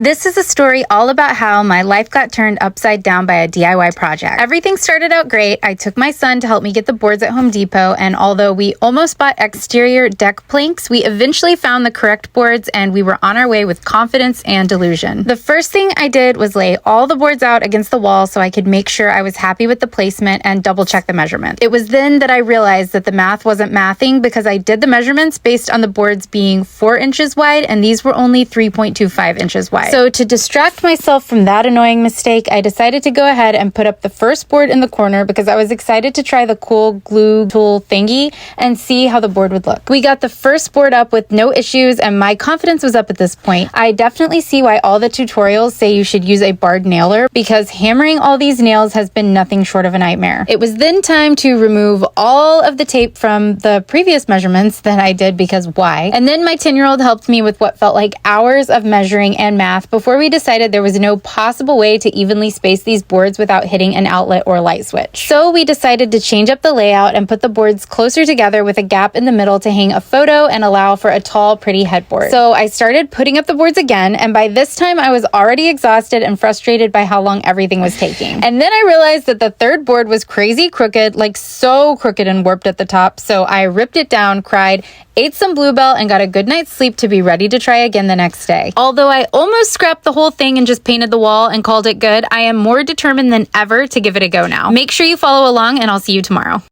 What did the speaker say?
This is a story all about how my life got turned upside down by a DIY project. Everything started out great. I took my son to help me get the boards at Home Depot, and although we almost bought exterior deck planks, we eventually found the correct boards and we were on our way with confidence and delusion. The first thing I did was lay all the boards out against the wall so I could make sure I was happy with the placement and double check the measurements. It was then that I realized that the math wasn't mathing because I did the measurements based on the boards being 4 inches wide and these were only 3.25 inches wide. So to distract myself from that annoying mistake, I decided to go ahead and put up the first board in the corner because I was excited to try the cool glue tool thingy and see how the board would look. We got the first board up with no issues and my confidence was up at this point. I definitely see why all the tutorials say you should use a barred nailer because hammering all these nails has been nothing short of a nightmare. It was then time to remove all of the tape from the previous measurements that I did because why? And then my 10-year-old helped me with what felt like hours of measuring and math before we decided there was no possible way to evenly space these boards without hitting an outlet or light switch. So we decided to change up the layout and put the boards closer together with a gap in the middle to hang a photo and allow for a tall, pretty headboard. So I started putting up the boards again, and by this time I was already exhausted and frustrated by how long everything was taking. And then I realized that the third board was crazy crooked, like so crooked and warped at the top, so I ripped it down, cried, ate some Bluebell, and got a good night's sleep to be ready to try again the next day. Although I almost scrapped the whole thing and just painted the wall and called it good, I am more determined than ever to give it a go now. Make sure you follow along and I'll see you tomorrow.